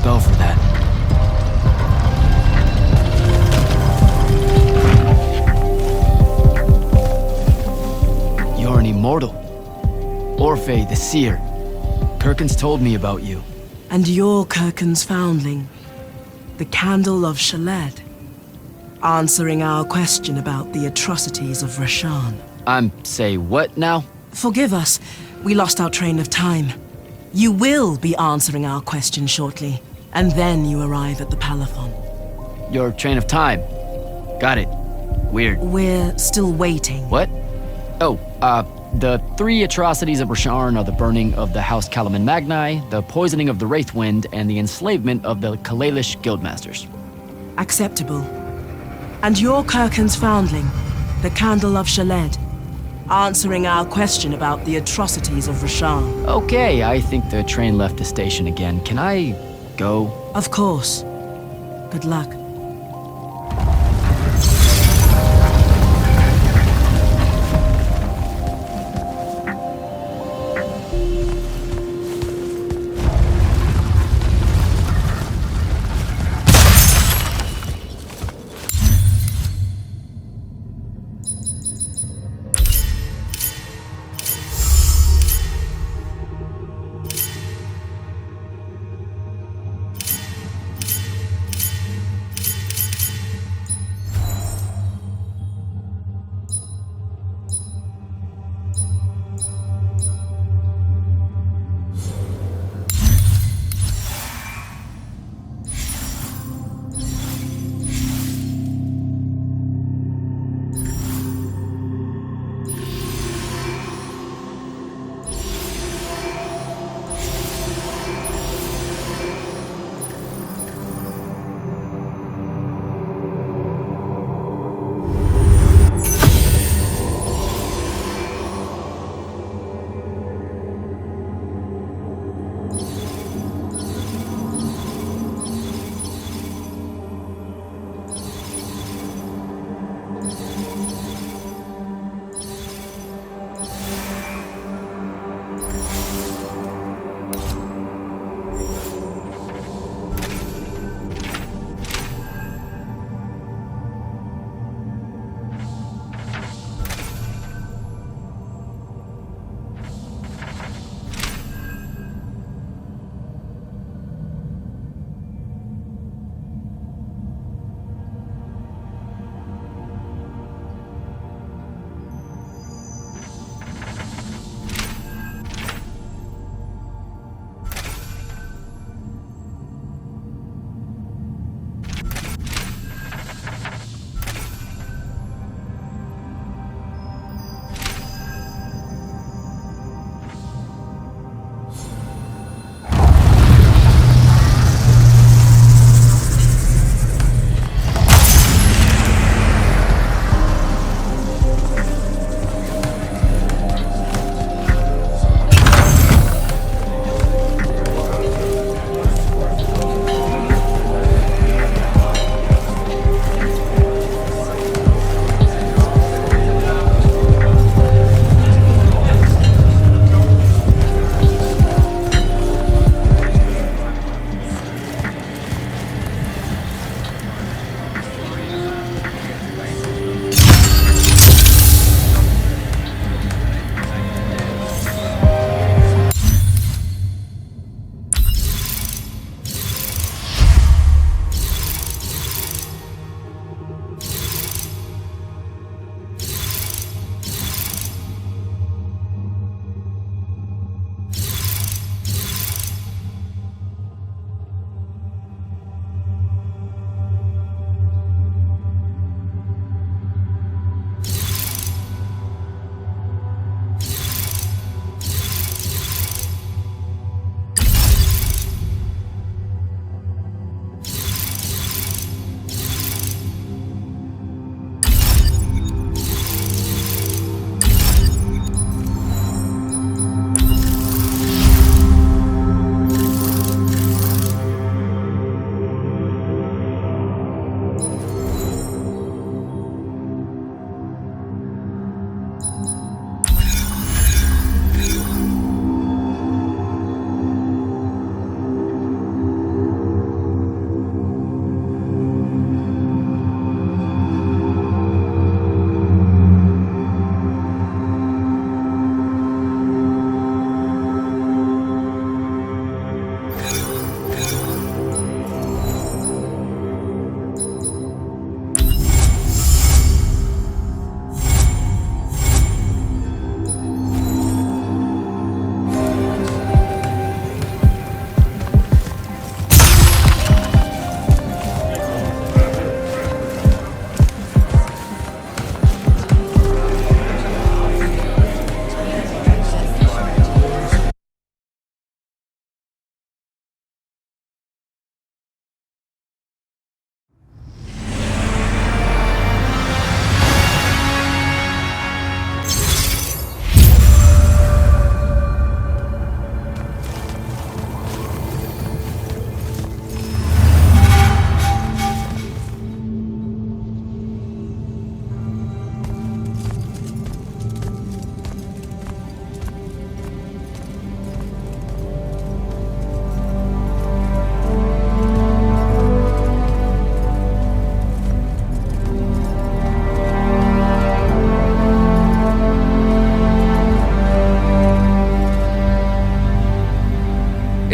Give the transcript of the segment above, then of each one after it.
spell for that. You're an immortal. Orphe the Seer. Kirkin's told me about you. And you're Kirkin's foundling, the Candle of Shaled, answering our question about the atrocities of Rasharn. Say what now? Forgive us, we lost our train of time. You will be answering our question shortly, and then you arrive at the Palathon. Your train of time. Got it. Weird. We're still waiting. What? Oh, the 3 atrocities of Rasharn are the burning of the House Kalaman Magni, the poisoning of the Wraithwind, and the enslavement of the Kalalish Guildmasters. Acceptable. And you're Kirkin's foundling, the Candle of Shaled, answering our question about the atrocities of Rasharn. Okay, I think the train left the station again. Can I go? Of course. Good luck.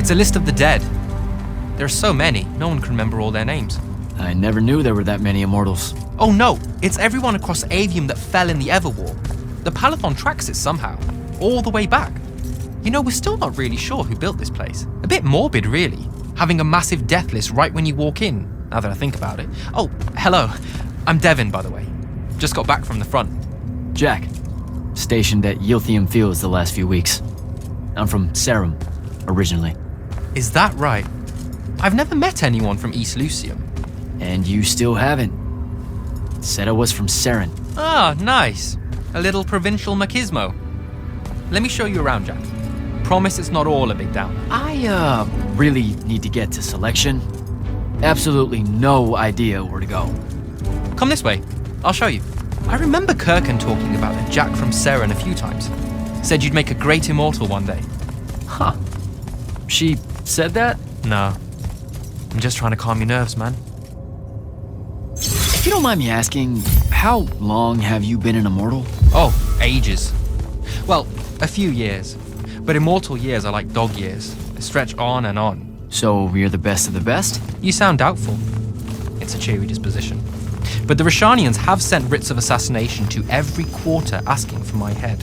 It's a list of the dead. There are so many, no one can remember all their names. I never knew there were that many Immortals. Oh no, it's everyone across Aveum that fell in the Everwar. The Palathon tracks it somehow, all the way back. You know, we're still not really sure who built this place. A bit morbid, really, having a massive death list right when you walk in, now that I think about it. Oh, hello. I'm Devin, by the way. Just got back from the front. Jack, stationed at Yilthium Fields the last few weeks. I'm from Serum, originally. Is that right? I've never met anyone from East Lucium. And you still haven't. Said I was from Seren. Ah, nice. A little provincial machismo. Let me show you around, Jack. Promise it's not all a big downer. I, really need to get to selection. Absolutely no idea where to go. Come this way. I'll show you. I remember Kirkan talking about a Jack from Seren a few times. Said you'd make a great immortal one day. Huh. She said that? No. I'm just trying to calm your nerves, man. If you don't mind me asking, how long have you been an Immortal? Oh, ages. Well, a few years. But immortal years are like dog years. They stretch on and on. So you're the best of the best? You sound doubtful. It's a cheery disposition. But the Rashanians have sent writs of assassination to every quarter asking for my head.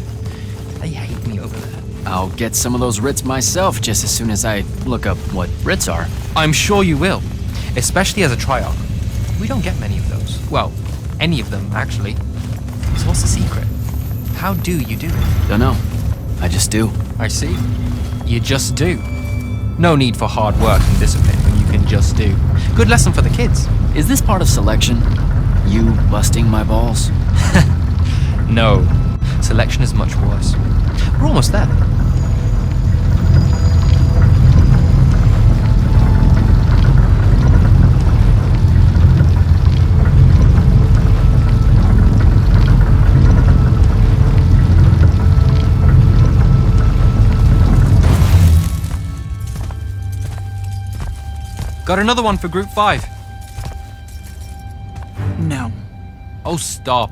They hate me over there. I'll get some of those writs myself just as soon as I look up what writs are. I'm sure you will, especially as a Triarch. We don't get many of those. Well, any of them, actually. So what's the secret? How do you do it? Don't know. I just do. I see. You just do. No need for hard work and discipline when you can just do. Good lesson for the kids. Is this part of selection? You busting my balls? No. Selection is much worse. We're almost there. Got another one for Group 5. No. Oh, stop.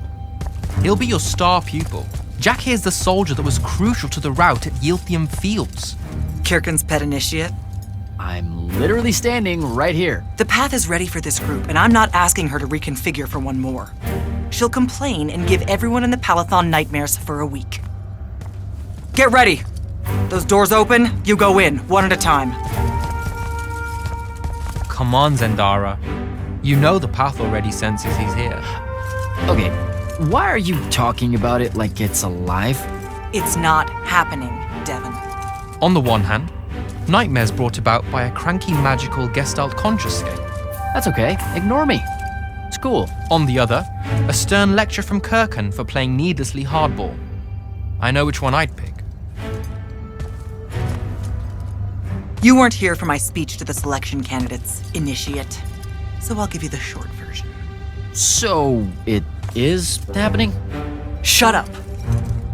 He'll be your star pupil. Jack here's the soldier that was crucial to the rout at Yilthium Fields. Kirkan's pet initiate. I'm literally standing right here. The path is ready for this group, and I'm not asking her to reconfigure for one more. She'll complain and give everyone in the Palathon nightmares for a week. Get ready! Those doors open, you go in, one at a time. Come on, Zendara. You know the path already senses he's here. Okay, why are you talking about it like it's alive? It's not happening, Devin. On the one hand, nightmares brought about by a cranky magical Gestalt conscious scape. That's okay, ignore me. It's cool. On the other, a stern lecture from Kirkan for playing needlessly hardball. I know which one I'd pick. You weren't here for my speech to the selection candidates, initiate. So I'll give you the short version. So, it is happening? Shut up.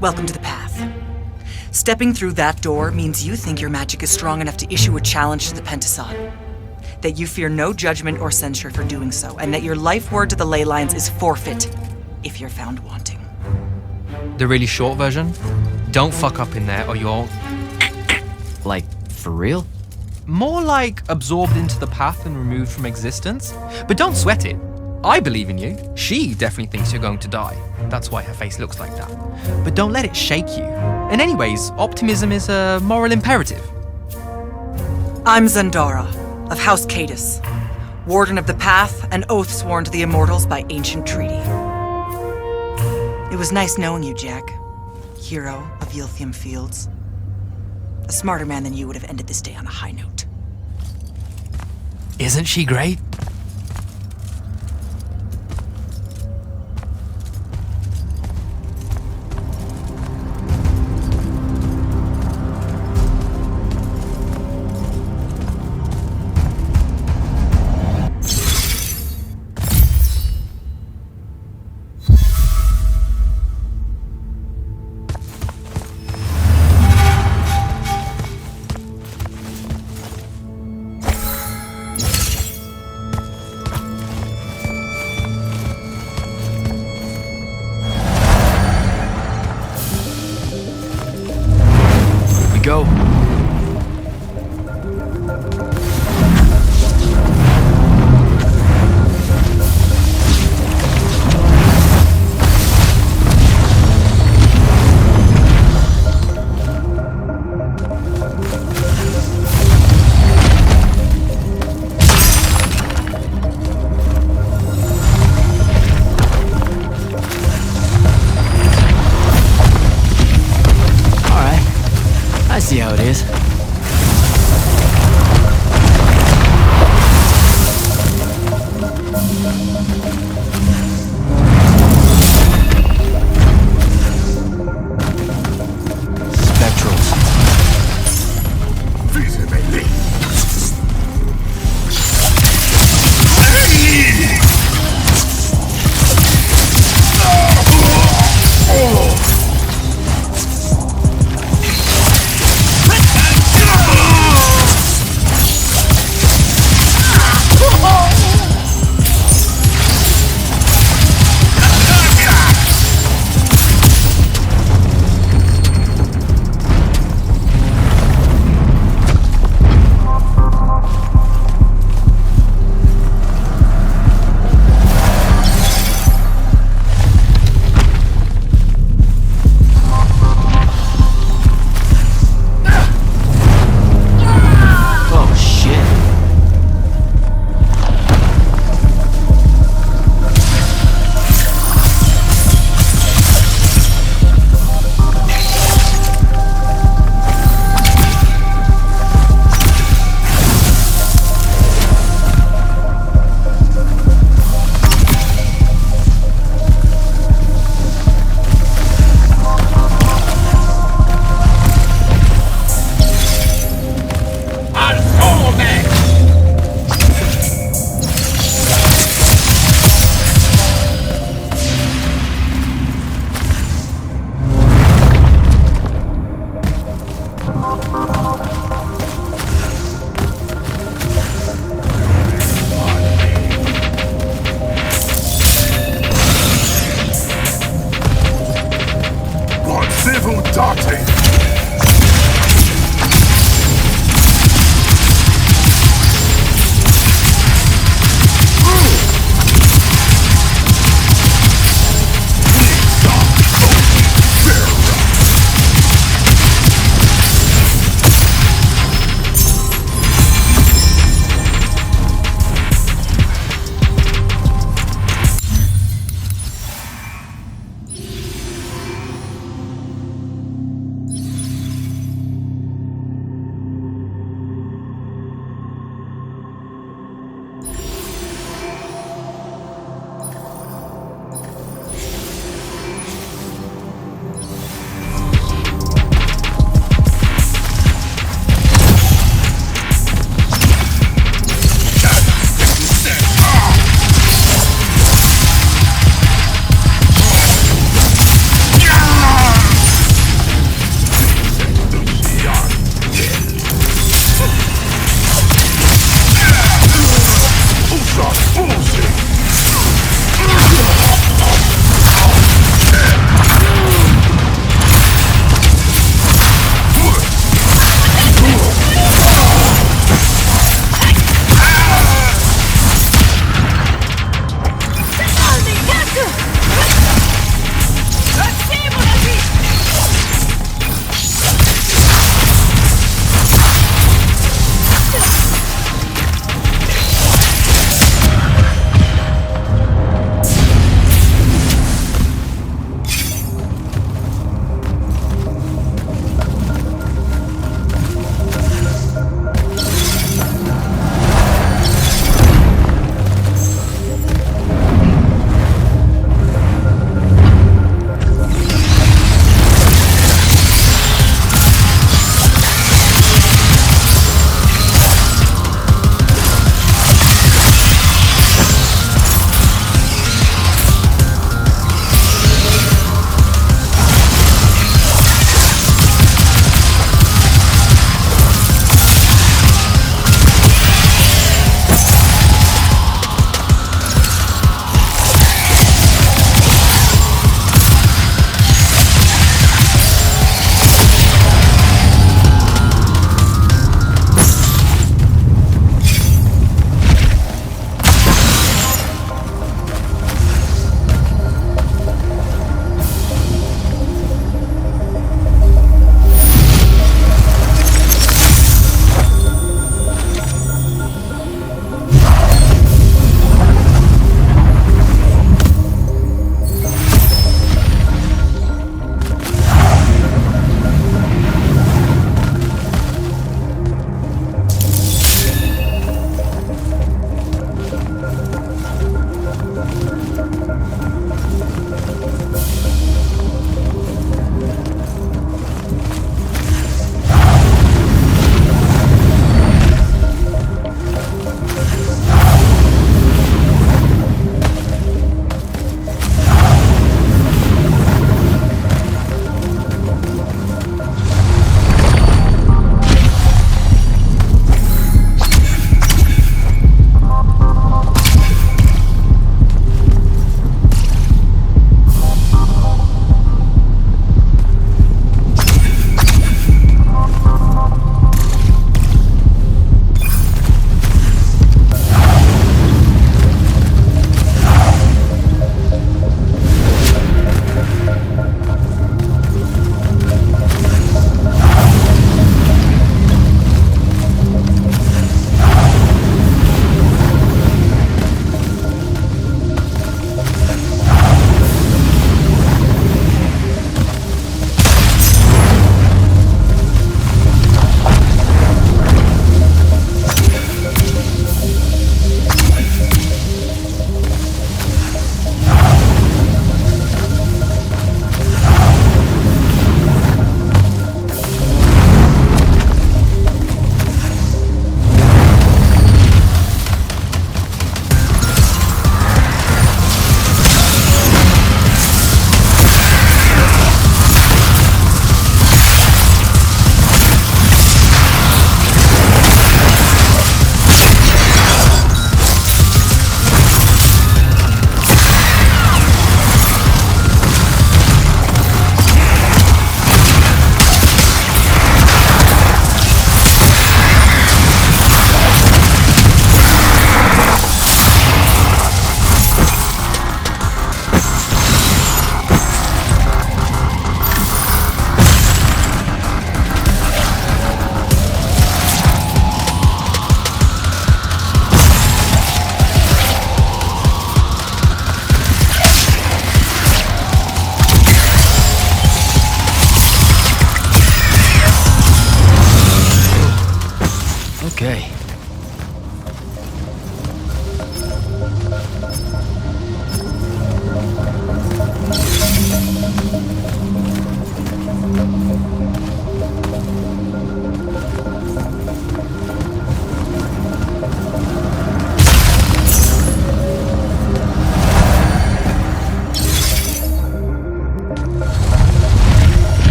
Welcome to the path. Stepping through that door means you think your magic is strong enough to issue a challenge to the Pentasod. That you fear no judgment or censure for doing so, and that your life word to the ley lines is forfeit if you're found wanting. The really short version? Don't fuck up in there or you'll... Like, for real? More like absorbed into the path and removed from existence. But don't sweat it. I believe in you. She definitely thinks you're going to die. That's why her face looks like that. But don't let it shake you. And anyways, optimism is a moral imperative. I'm Zendara, of House Cadus, Warden of the Path, and oath sworn to the Immortals by ancient treaty. It was nice knowing you, Jack. Hero of Yilthium Fields. A smarter man than you would have ended this day on a high note. Isn't she great?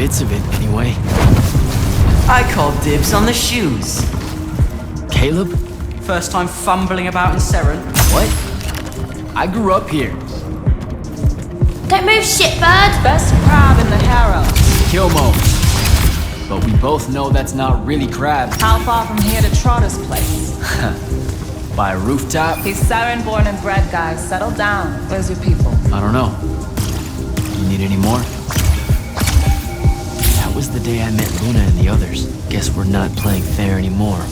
bits of it, anyway. I call dibs on the shoes. Caleb? First time fumbling about in Seren. What? I grew up here. Don't move, shitbird! Best crab in the harrow. Kill mode. But we both know that's not really crab. How far from here to Trotter's place? By a rooftop? He's Saren born and bred, guys. Settle down. Where's your people? I don't know. You need any more? That was the day I met Luna and the others. Guess we're not playing fair anymore.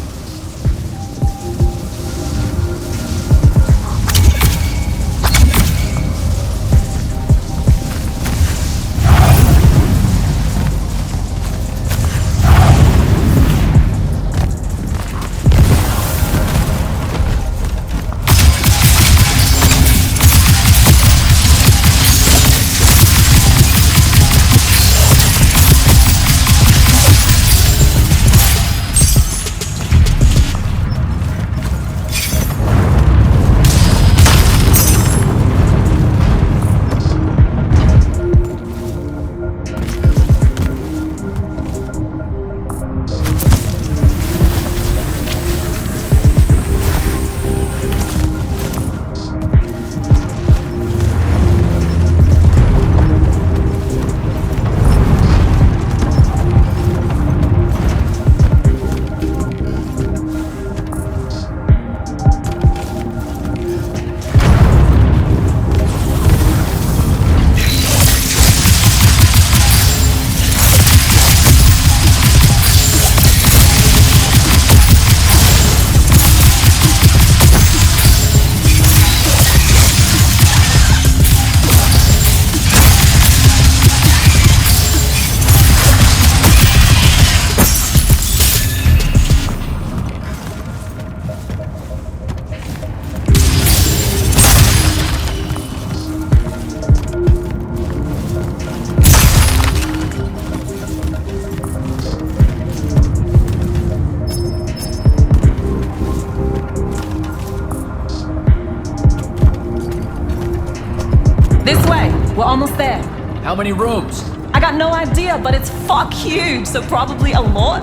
We're almost there. How many rooms? I got no idea, but it's fuck huge, so probably a lot.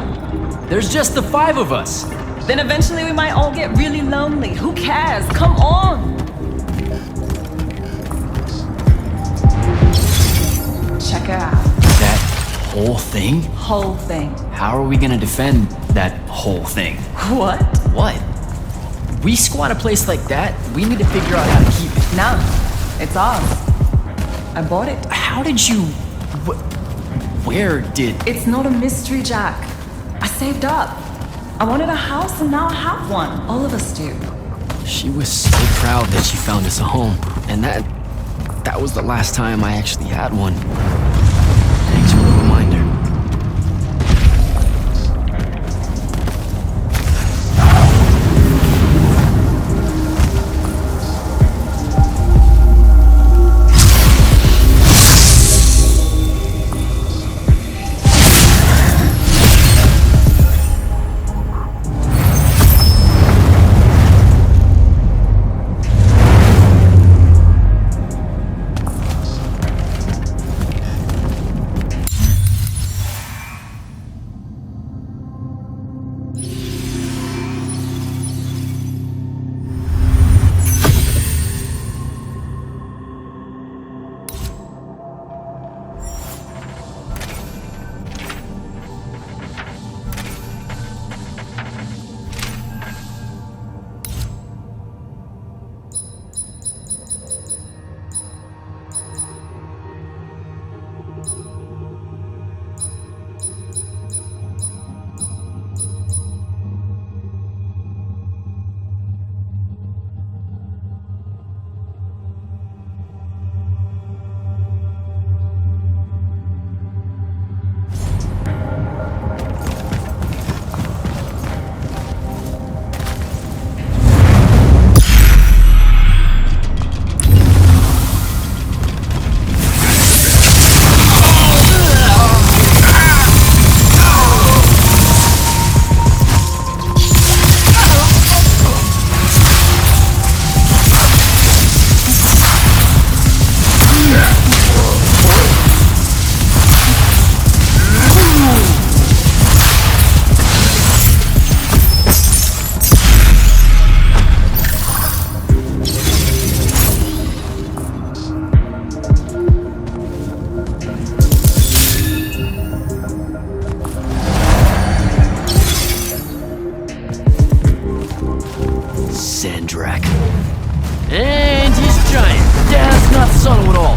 There's just the 5 of us. Then eventually we might all get really lonely. Who cares? Come on! Check it out. That whole thing? Whole thing. How are we gonna defend that whole thing? What? What? We squat a place like that, we need to figure out how to keep it. No, it's ours. I bought it. How did you... Where did... It's not a mystery, Jack. I saved up. I wanted a house and now I have one. All of us do. She was so proud that she found us a home. And that was the last time I actually had one. Thanks for the reminder. subtle at all.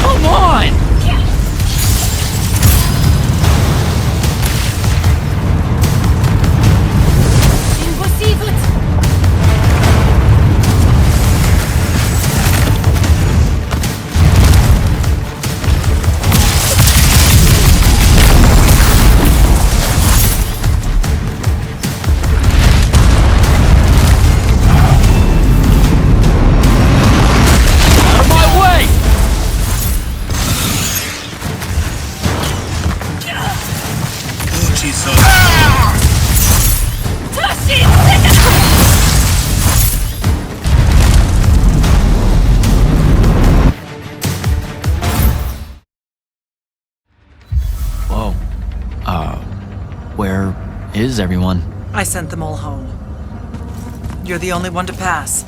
Come on! Impossible! Out of my way! Whoa. Where is everyone? I sent them all home. You're the only one to pass.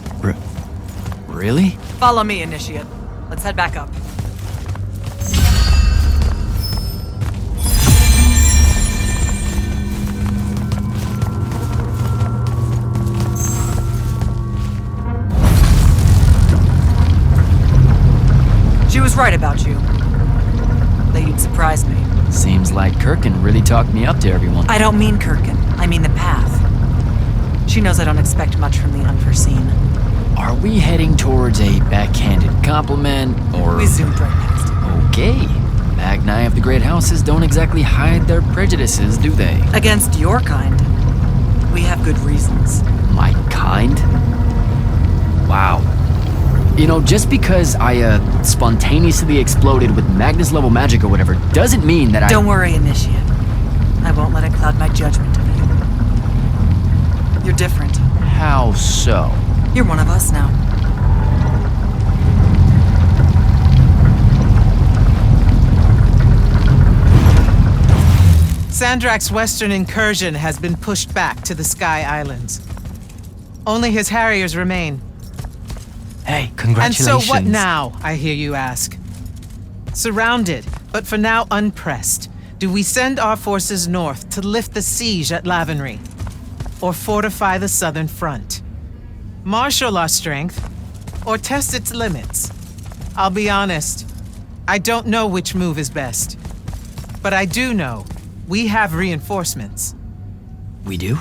Really? Follow me, Initiate. Let's head back up. She was right about you. That you'd surprise me. Seems like Kirkin really talked me up to everyone. I don't mean Kirkin. I mean the path. She knows I don't expect much from the unforeseen. Are we heading towards a backhanded compliment, or... We zoomed right past it. Okay. Magni of the Great Houses don't exactly hide their prejudices, do they? Against your kind. We have good reasons. My kind? Wow. You know, just because I, spontaneously exploded with Magnus level magic or whatever, doesn't mean that I... Don't worry, Initiate. I won't let it cloud my judgment of you. You're different. How so? You're one of us now. Sandrak's western incursion has been pushed back to the Sky Islands. Only his Harriers remain. Hey, And Congratulations. so what now, I hear you ask? Surrounded, but for now unpressed, do we send our forces north to lift the siege at Lavenry? Or fortify the southern front? Marshal our strength, or test its limits? I'll be honest, I don't know which move is best. But I do know we have reinforcements. We do?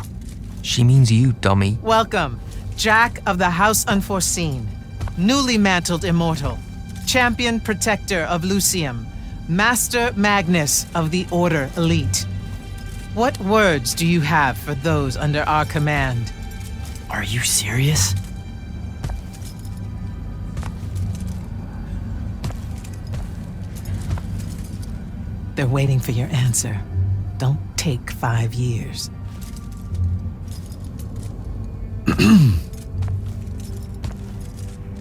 She means you, dummy. Welcome, Jack of the House Unforeseen, newly mantled Immortal, champion protector of Lucium, Master Magnus of the Order Elite. What words do you have for those under our command? Are you serious? They're waiting for your answer. Don't take 5 years.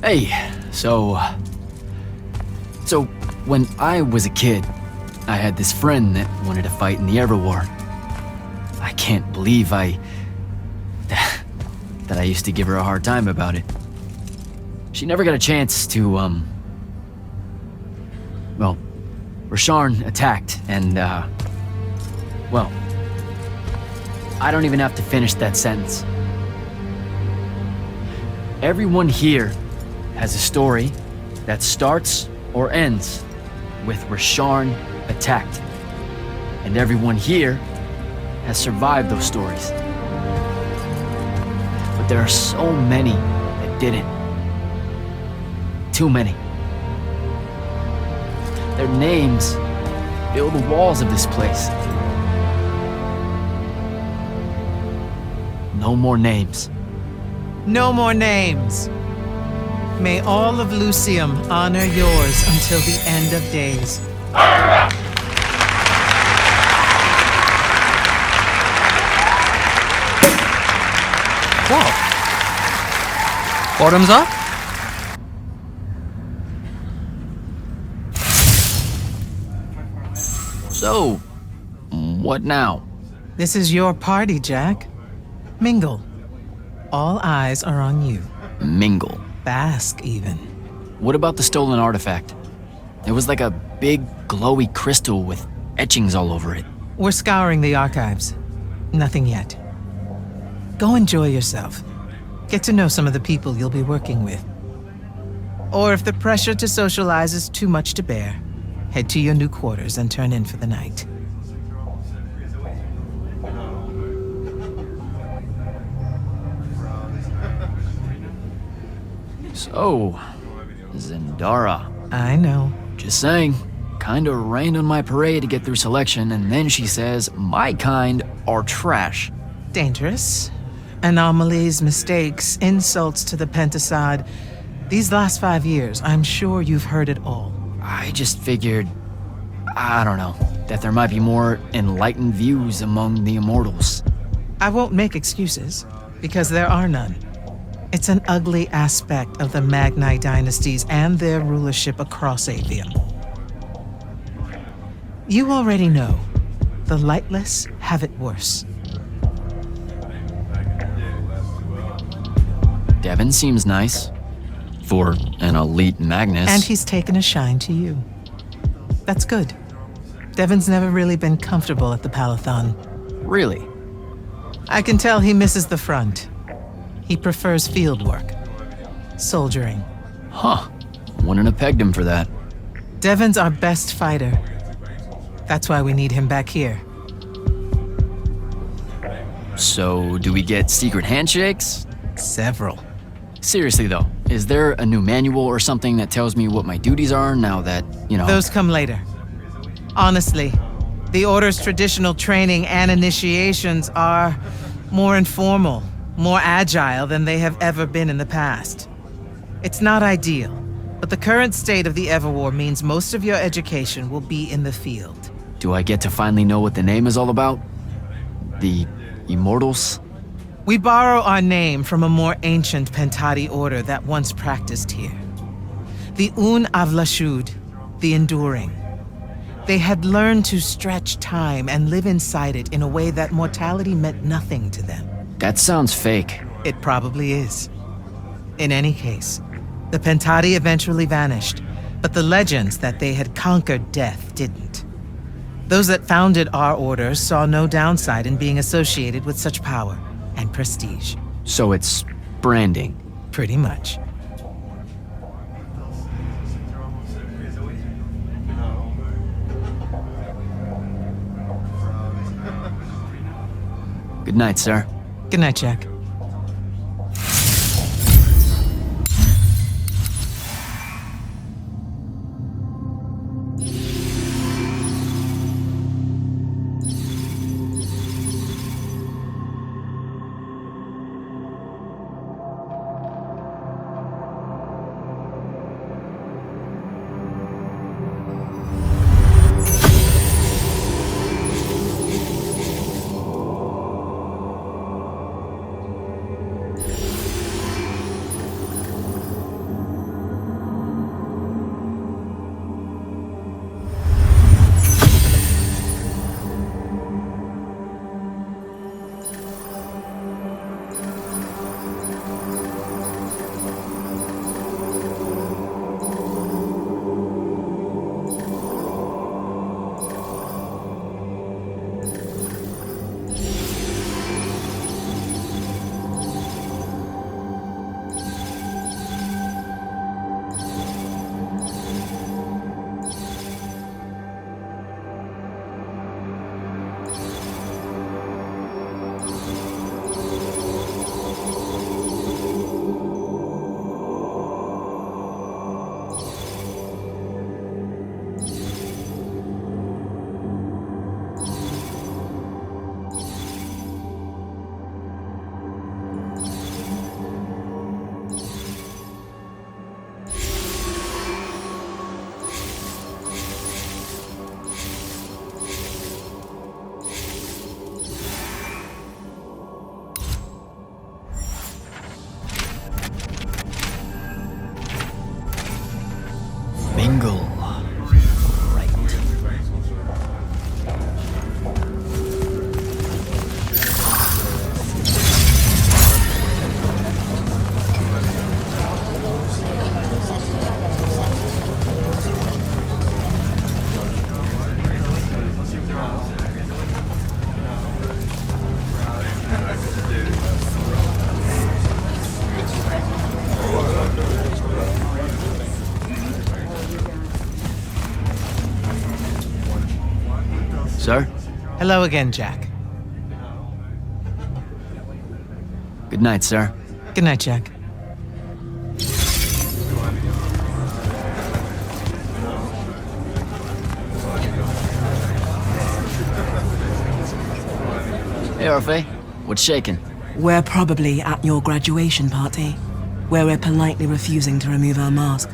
Hey, so when I was a kid, I had this friend that wanted to fight in the Everwar. I can't believe that I used to give her a hard time about it. She never got a chance to, well, Rasharn attacked and, well, I don't even have to finish that sentence. Everyone here has a story that starts or ends with Rasharn attacked. And everyone here has survived those stories. But there are so many that didn't. Too many. Their names fill the walls of this place. No more names. No more names. May all of Lucium honor yours until the end of days. What? Bottoms up? So, what now? This is your party, Jack. Mingle. All eyes are on you. Mingle. Bask, even. What about the stolen artifact? It was like a big, glowy crystal with etchings all over it. We're scouring the archives. Nothing yet. Go enjoy yourself. Get to know some of the people you'll be working with. Or if the pressure to socialize is too much to bear, head to your new quarters and turn in for the night. So, Zendara. I know. Just saying. Kinda rained on my parade to get through selection, and then she says my kind are trash. Dangerous. Anomalies, mistakes, insults to the Pentasod. These last 5 years, I'm sure you've heard it all. I just figured, I don't know, that there might be more enlightened views among the Immortals. I won't make excuses, because there are none. It's an ugly aspect of the Magni dynasties and their rulership across Aveum. You already know, the lightless have it worse. Devin seems nice. For an elite Magnus. And he's taken a shine to you. That's good. Devin's never really been comfortable at the Palathon. Really? I can tell he misses the front. He prefers field work. Soldiering. Huh. Wouldn't have pegged him for that. Devin's our best fighter. That's why we need him back here. So, do we get secret handshakes? Several. Seriously though, is there a new manual or something that tells me what my duties are now that, you know... Those come later. Honestly, the Order's traditional training and initiations are more informal, more agile than they have ever been in the past. It's not ideal, but the current state of the Everwar means most of your education will be in the field. Do I get to finally know what the name is all about? The Immortals? We borrow our name from a more ancient Pentati order that once practiced here. The Un Avlashud, the Enduring. They had learned to stretch time and live inside it in a way that mortality meant nothing to them. That sounds fake. It probably is. In any case, the Pentati eventually vanished, but the legends that they had conquered death didn't. Those that founded our order saw no downside in being associated with such power and prestige. So it's branding. Pretty much. Good night, sir. Good night, Jack. Sir? Hello again, Jack. Good night, sir. Good night, Jack. Hey, Orphe. What's shaking? We're probably at your graduation party, where we're politely refusing to remove our mask.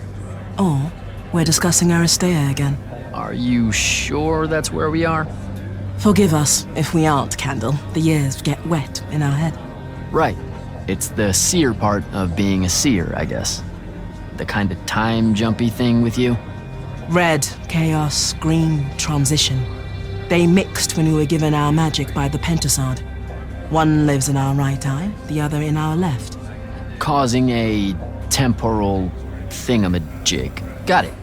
Or we're discussing Aristea again. Are you sure that's where we are? Forgive us if we aren't, Candle. The years get wet in our head. Right. It's the seer part of being a seer, I guess. The kind of time jumpy thing with you. Red, chaos, green, transition. They mixed when we were given our magic by the Pentasod. One lives in our right eye, the other in our left. Causing a temporal thingamajig. Got it.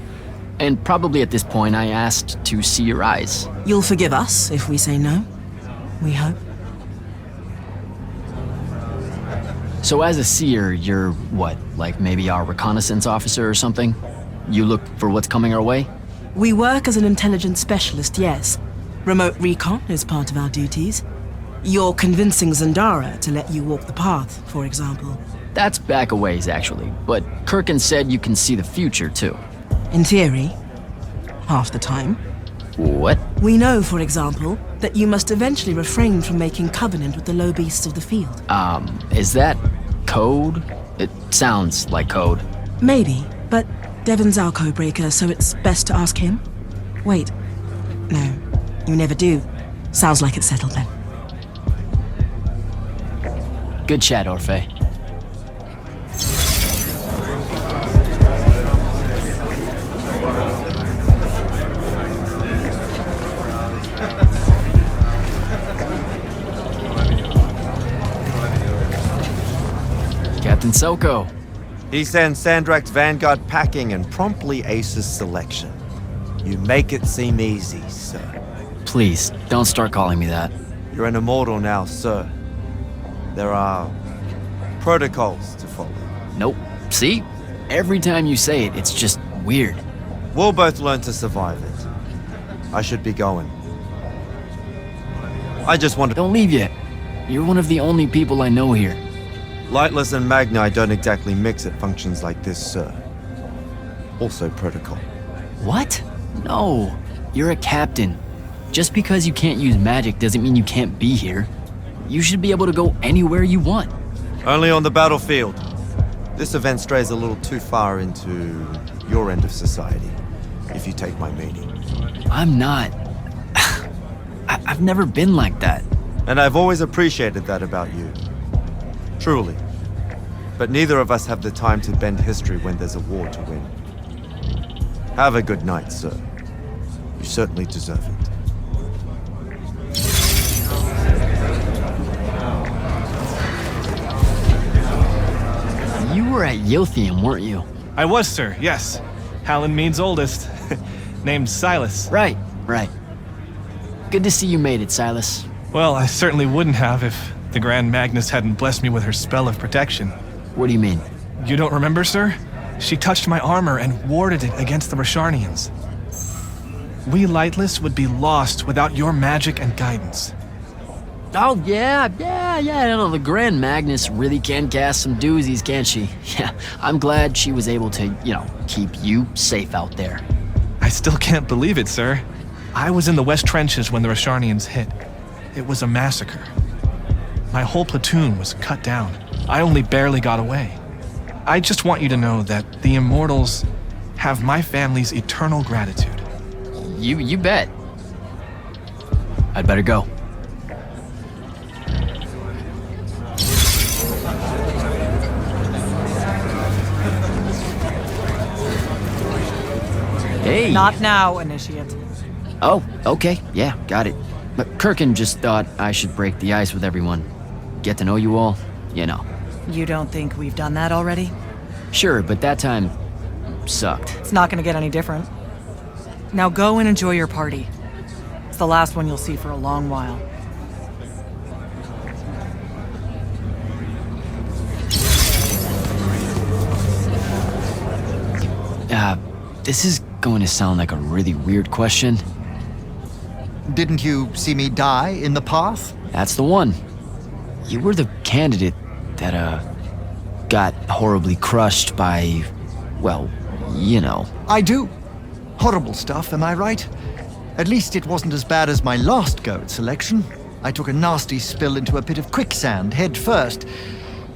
And probably at this point I asked to see your eyes. You'll forgive us if we say no. We hope. So as a seer, you're what, like maybe our reconnaissance officer or something? You look for what's coming our way? We work as an intelligence specialist, yes. Remote recon is part of our duties. You're convincing Zandara to let you walk the path, for example. That's back a ways, actually. But Kirkin said you can see the future, too. In theory, half the time. What? We know, for example, that you must eventually refrain from making covenant with the low beasts of the field. Is that code? It sounds like code. Maybe, but Devon's our codebreaker, so it's best to ask him. Wait. No, you never do. Sounds like it's settled then. Good chat, Orphe. Captain Soko. He sends Sandrak's vanguard packing and promptly aces selection. You make it seem easy, sir. Please, don't start calling me that. You're an immortal now, sir. There are protocols to follow. Nope. See? Every time you say it, it's just weird. We'll both learn to survive it. I should be going. I just want to... Don't leave yet. You're one of the only people I know here. Lightless and Magni don't exactly mix at functions like this, sir. Also protocol. What? No. You're a captain. Just because you can't use magic doesn't mean you can't be here. You should be able to go anywhere you want. Only on the battlefield. This event strays a little too far into your end of society, if you take my meaning. I'm not. I've never been like that. And I've always appreciated that about you. Truly. But neither of us have the time to bend history when there's a war to win. Have a good night, sir. You certainly deserve it. You were at Yothium, weren't you? I was, sir, yes. Hallen means oldest. Named Silas. Right. Good to see you made it, Silas. Well, I certainly wouldn't have if the Grand Magnus hadn't blessed me with her spell of protection. What do you mean? You don't remember, sir? She touched my armor and warded it against the Rasharnians. We Lightless would be lost without your magic and guidance. Oh, yeah, I know the Grand Magnus really can cast some doozies, can't she? Yeah, I'm glad she was able to, keep you safe out there. I still can't believe it, sir. I was in the West Trenches when the Rasharnians hit. It was a massacre. My whole platoon was cut down. I only barely got away. I just want you to know that the Immortals have my family's eternal gratitude. You bet. I'd better go. Hey. Not now, Initiate. Oh, okay. Yeah, got it. But Kirkin just thought I should break the ice with everyone. Get to know you all, You don't think we've done that already? Sure, but that time sucked. It's not gonna get any different. Now go and enjoy your party. It's the last one you'll see for a long while. This is going to sound like a really weird question. Didn't you see me die in the path? That's the one. You were the candidate that, got horribly crushed by, well, you know. I do. Horrible stuff, am I right? At least it wasn't as bad as my last go at selection. I took a nasty spill into a pit of quicksand head first.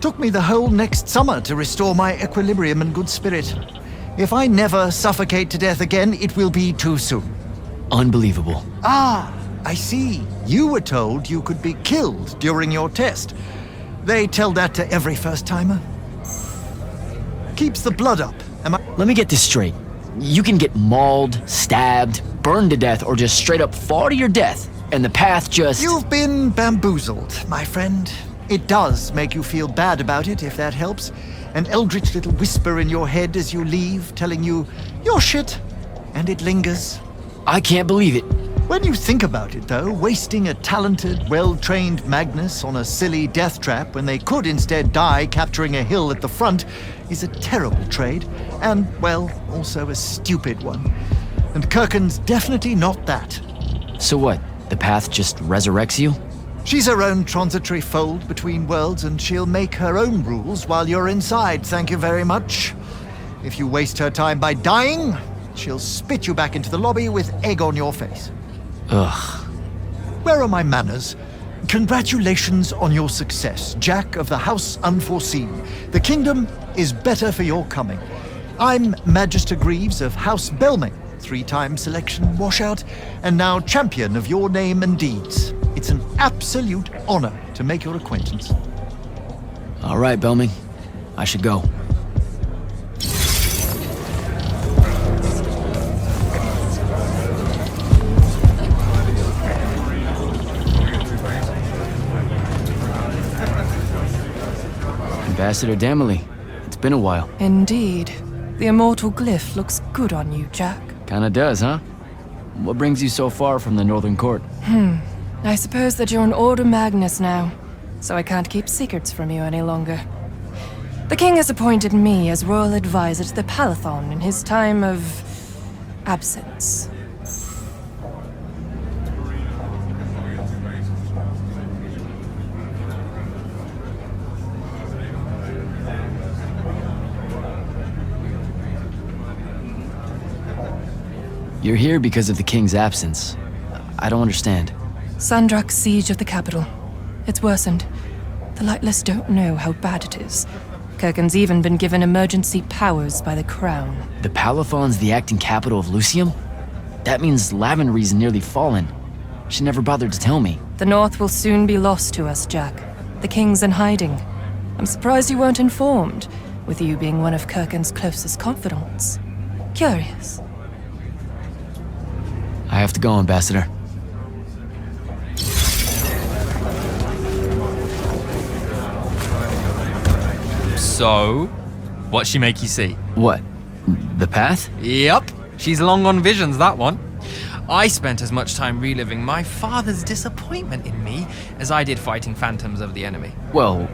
Took me the whole next summer to restore my equilibrium and good spirit. If I never suffocate to death again, it will be too soon. Unbelievable. Ah, I see. You were told you could be killed during your test. They tell that to every first-timer. Keeps the blood up, am I? Let me get this straight. You can get mauled, stabbed, burned to death, or just straight up fall to your death, and the path just... You've been bamboozled, my friend. It does make you feel bad about it, if that helps. An eldritch little whisper in your head as you leave, telling you, you're shit, and it lingers. I can't believe it. When you think about it, though, wasting a talented, well-trained Magnus on a silly death trap when they could instead die capturing a hill at the front is a terrible trade, and, well, also a stupid one. And Kirken's definitely not that. So what? The path just resurrects you? She's her own transitory fold between worlds, and she'll make her own rules while you're inside, thank you very much. If you waste her time by dying, she'll spit you back into the lobby with egg on your face. Ugh. Where are my manners? Congratulations on your success, Jack of the House Unforeseen. The kingdom is better for your coming. I'm Magister Greaves of House Belming, 3-time selection washout, and now champion of your name and deeds. It's an absolute honor to make your acquaintance. All right, Belming. I should go. Ambassador Damley, it's been a while. Indeed. The immortal glyph looks good on you, Jack. Kinda does, huh? What brings you so far from the Northern Court? I suppose that you're an Order Magnus now, so I can't keep secrets from you any longer. The king has appointed me as royal advisor to the Palathon in his time of absence. You're here because of the king's absence. I don't understand. Sandrak's siege of the capital. It's worsened. The Lightless don't know how bad it is. Kirken's even been given emergency powers by the crown. The Palathon's the acting capital of Lucium? That means Lavenry's nearly fallen. She never bothered to tell me. The North will soon be lost to us, Jack. The king's in hiding. I'm surprised you weren't informed, with you being one of Kirken's closest confidants. Curious. I have to go, Ambassador. So, what'd she make you see? What? The path? Yep, she's long on visions, that one. I spent as much time reliving my father's disappointment in me as I did fighting phantoms of the enemy. Well,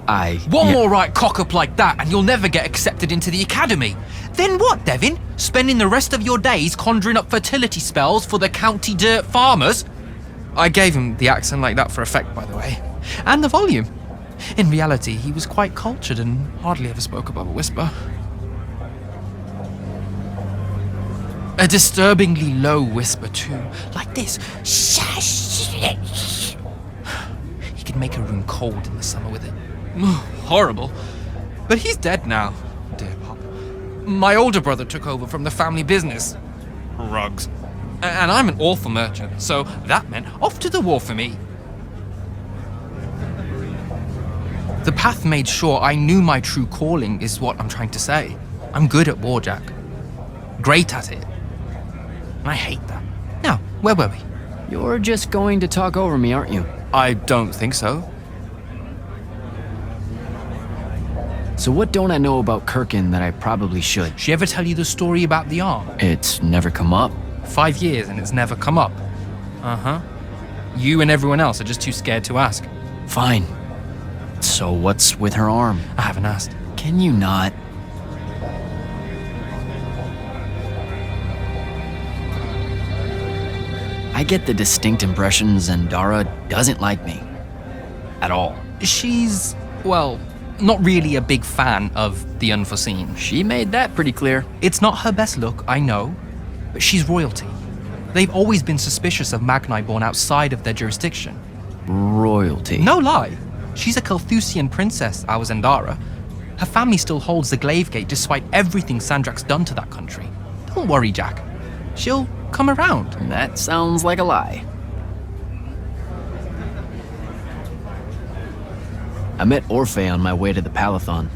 One more right cock-up like that and you'll never get accepted into the academy. Then what, Devin? Spending the rest of your days conjuring up fertility spells for the county dirt farmers? I gave him the accent like that for effect, by the way. And the volume. In reality, he was quite cultured and hardly ever spoke above a whisper. A disturbingly low whisper, too. Like this. He could make a room cold in the summer with it. Horrible. But he's dead now, dear Pop. My older brother took over from the family business. Rugs. And I'm an awful merchant, so that meant off to the war for me. The path made sure I knew my true calling is what I'm trying to say. I'm good at war, Jack. Great at it. I hate that. Now, where were we? You're just going to talk over me, aren't you? I don't think so. So what don't I know about Kirken that I probably should? She ever tell you the story about the arm? It's never come up. 5 years and it's never come up. Uh-huh. You and everyone else are just too scared to ask. Fine. So what's with her arm? I haven't asked. Can you not? I get the distinct impression Zendara doesn't like me. At all. She's, well, not really a big fan of the unforeseen. She made that pretty clear. It's not her best look, I know, but she's royalty. They've always been suspicious of Magni born outside of their jurisdiction. Royalty? No lie. She's a Carthusian princess, our Zendara. Her family still holds the Glaive Gate despite everything Sandrak's done to that country. Don't worry, Jack. She'll come around. That sounds like a lie. I met Orphe on my way to the Palathon.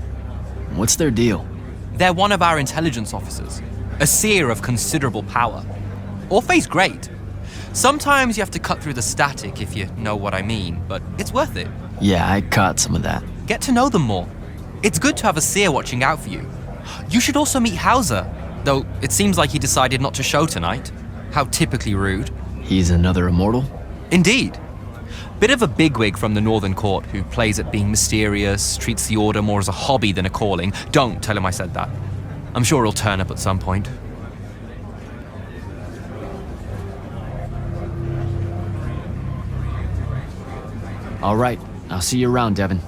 What's their deal? They're one of our intelligence officers, a seer of considerable power. Orphe's great. Sometimes you have to cut through the static, if you know what I mean, but it's worth it. Yeah, I caught some of that. Get to know them more. It's good to have a seer watching out for you. You should also meet Hauser, though it seems like he decided not to show tonight. How typically rude. He's another immortal? Indeed. Bit of a bigwig from the Northern Court who plays at being mysterious, treats the Order more as a hobby than a calling. Don't tell him I said that. I'm sure he'll turn up at some point. All right, I'll see you around, Devin.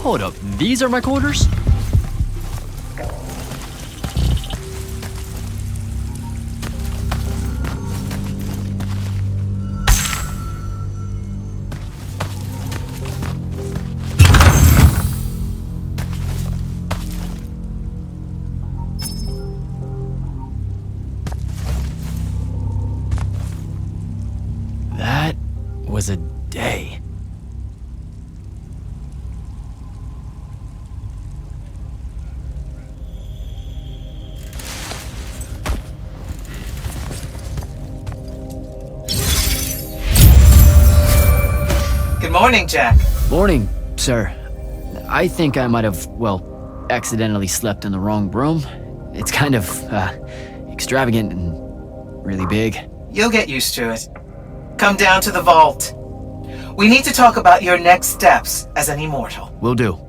Hold up, these are my quarters? That was a day. Good morning, Jack. Morning, sir. I think I might have, well, accidentally slept in the wrong room. It's kind of, extravagant and really big. You'll get used to it. Come down to the vault. We need to talk about your next steps as an immortal. Will do.